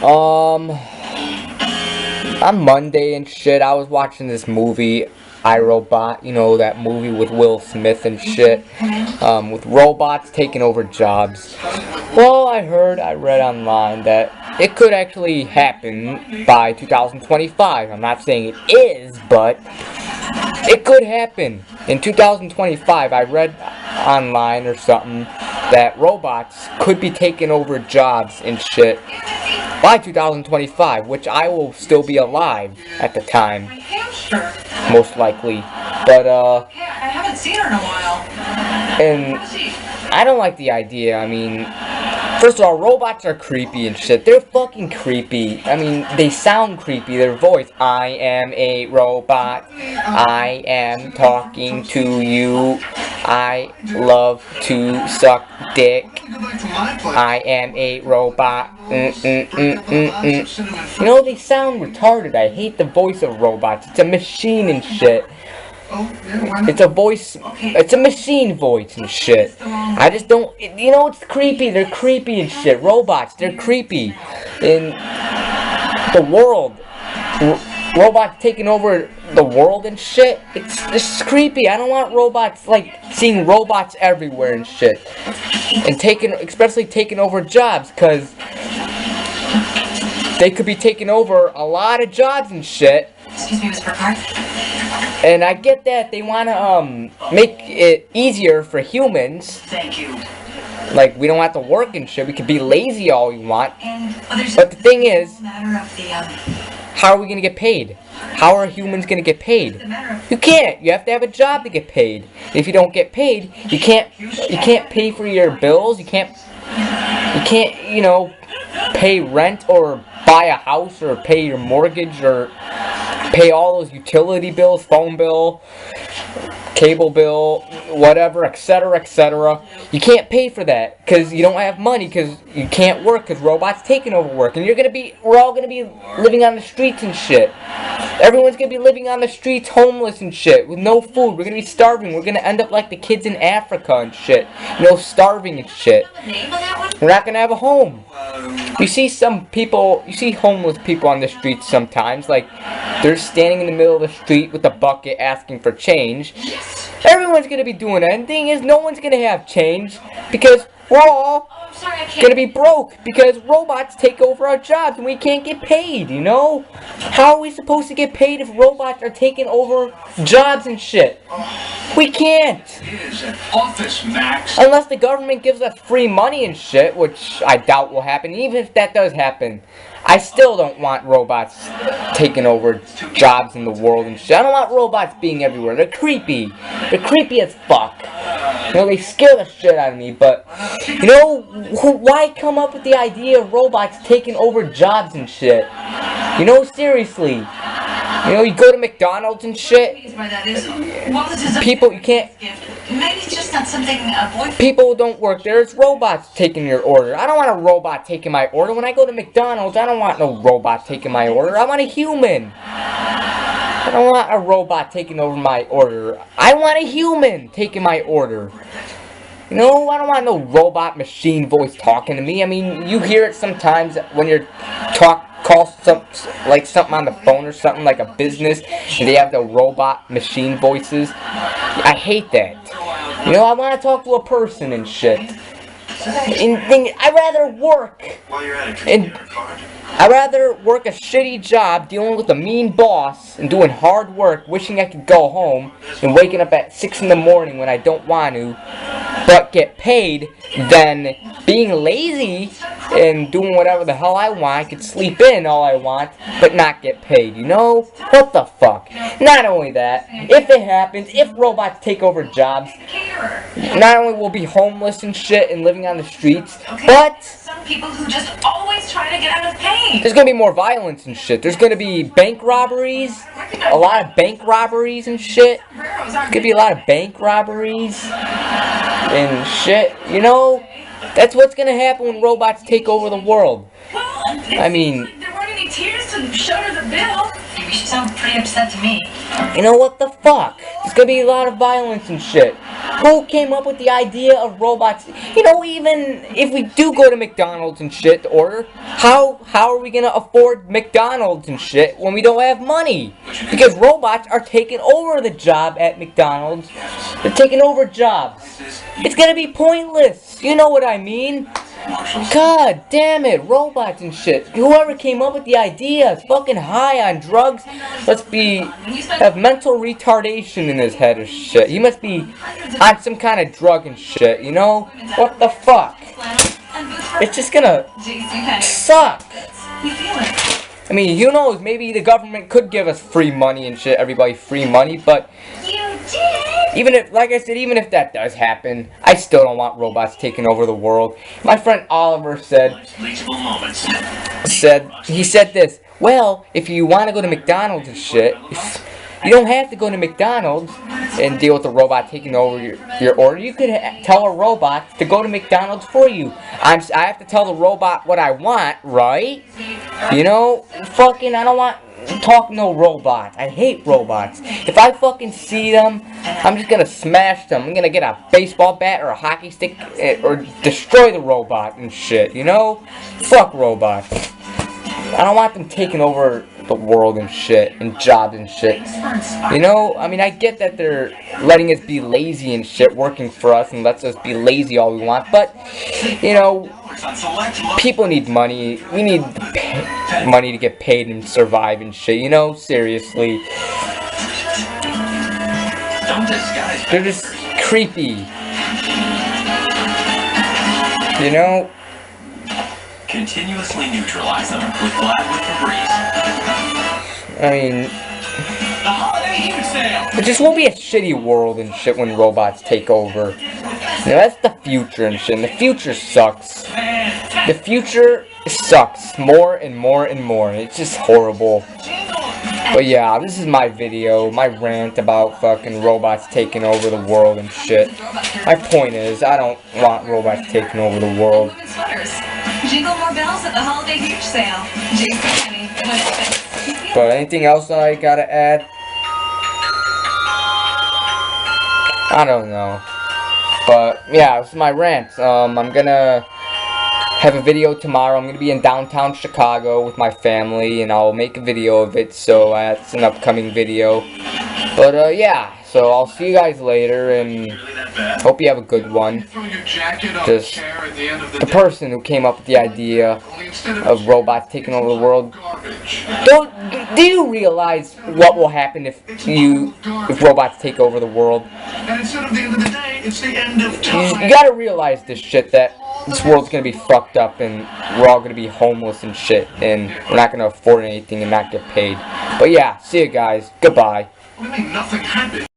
On Monday and shit, I was watching this movie, iRobot, you know, that movie with Will Smith and shit, with robots taking over jobs. Well, I read online that it could actually happen by 2025. I'm not saying it is, but it could happen. In 2025, I read online or something that robots could be taking over jobs and shit by 2025, which I will still be alive at the time, most likely. But, I haven't seen her in a while. And I don't like the idea. I mean, first of all, robots are creepy and shit. They're fucking creepy. I mean, they sound creepy. Their voice, I am a robot. I am talking to you. I love to suck dick. I am a robot. You know, they sound retarded. I hate the voice of robots. It's a machine and shit. It's a voice, it's a machine voice and shit. I just don't, you know, it's creepy. They're creepy and shit. Robots, they're creepy. In the world, robots taking over the world and shit. It's creepy. I don't want robots, like, seeing robots everywhere and shit. And especially taking over jobs, because they could be taking over a lot of jobs and shit. Excuse me, Mr. Park. And I get that they want to make it easier for humans. Thank you. Like, we don't have to work and shit. We could be lazy all we want. But the thing is, how are we going to get paid? How are humans going to get paid? You can't. You have to have a job to get paid. If you don't get paid, you can't pay for your bills. You can't, you know, pay rent or buy a house or pay your mortgage or pay all those utility bills, phone bill, cable bill, whatever, etc., etc. You can't pay for that because you don't have money, because you can't work because robots taking over work, and we're all gonna be living on the streets and shit. Everyone's gonna be living on the streets, homeless and shit, with no food. We're gonna be starving. We're gonna end up like the kids in Africa and shit, you know, starving and shit. We're not gonna have a home. You see homeless people on the streets sometimes, like, they're standing in the middle of the street with a bucket asking for change. Everyone's gonna be doing that, and the thing is, no one's gonna have change, because we're all gonna be broke, because robots take over our jobs and we can't get paid, you know? How are we supposed to get paid if robots are taking over jobs and shit? We can't. Unless the government gives us free money and shit, which I doubt will happen. Even if that does happen, I still don't want robots taking over jobs in the world and shit. I don't want robots being everywhere. They're creepy. They're creepy as fuck. You know, they scare the shit out of me, but, you know, why come up with the idea of robots taking over jobs and shit? You know, seriously. You know, you go to McDonald's and shit. People, you can't. Maybe it's just not something People don't work there. It's robots taking your order. I don't want a robot taking my order. When I go to McDonald's, I don't want no robot taking my order. I want a human. I don't want a robot taking over my order. I want a human taking my order. You know, I don't want no robot machine voice talking to me. I mean, you hear it sometimes when you're call something on the phone or something, like a business, and they have the robot machine voices. I hate that. You know, I want to talk to a person and shit. I'd rather work. I'd rather work a shitty job dealing with a mean boss and doing hard work, wishing I could go home, and waking up at 6 in the morning when I don't want to, but get paid, than being lazy and doing whatever the hell I want. I could sleep in all I want, but not get paid, you know? What the fuck? Not only that, if it happens, if robots take over jobs, not only will we be homeless and shit and living on the streets, but some people who just always try to get out of pain. There's gonna be more violence and shit. There's gonna be bank robberies, a lot of bank robberies and shit. There's gonna be a lot of bank robberies and shit, you know? That's what's gonna happen when robots take over the world. Well, I mean, like there weren't any tears to shoulder the bill. You sound pretty upset to me. You know what the fuck? There's gonna be a lot of violence and shit. Who came up with the idea of robots? You know, even if we do go to McDonald's and shit to order, how are we gonna afford McDonald's and shit when we don't have money? Because robots are taking over the job at McDonald's. They're taking over jobs. It's gonna be pointless. You know what I mean? God damn it, robots and shit. Whoever came up with the idea is fucking high on drugs. Must have mental retardation in his head or shit. He must be on some kind of drug and shit, you know? What the fuck? It's just gonna suck. I mean, who knows, maybe the government could give us free money and shit, everybody free money, but even if, like I said, even if that does happen, I still don't want robots taking over the world. My friend Oliver said this, well, if you want to go to McDonald's and shit, you don't have to go to McDonald's and deal with the robot taking over your order. You could tell a robot to go to McDonald's for you. I have to tell the robot what I want, right? You know, fucking, I don't want talk no robots. I hate robots. If I fucking see them, I'm just gonna smash them. I'm gonna get a baseball bat or a hockey stick or destroy the robot and shit, you know? Fuck robots. I don't want them taking over the world and shit, and jobs and shit. You know, I mean, I get that they're letting us be lazy and shit, working for us, and lets us be lazy all we want, but, you know, people need money. We need money to get paid and survive and shit, you know? Seriously. They're just creepy. You know? Continuously neutralize them with Gladwood Febreze. I mean, The holiday heat sale. it just won't be a shitty world and shit when robots take over. You know, that's the future and shit, and the future sucks. The future sucks more and more and more. It's just horrible. But yeah, this is my video, my rant about fucking robots taking over the world and shit. My point is, I don't want robots taking over the world. Women's sweaters. Jingle more bells at the holiday huge sale. JCPenney. But anything else I gotta add? I don't know. But yeah, this is my rant. I'm gonna have a video tomorrow. I'm gonna be in downtown Chicago with my family, and I'll make a video of it. So that's an upcoming video. But yeah, so I'll see you guys later, and hope you have a good one. Just the person who came up with the idea of robots taking over the world. Do you realize what will happen if robots take over the world? And instead of the end of the day, it's the end of time. You gotta realize this shit, that this world's gonna be fucked up and we're all gonna be homeless and shit, and we're not gonna afford anything and not get paid. But yeah, see you guys. Goodbye. What do you mean nothing happened?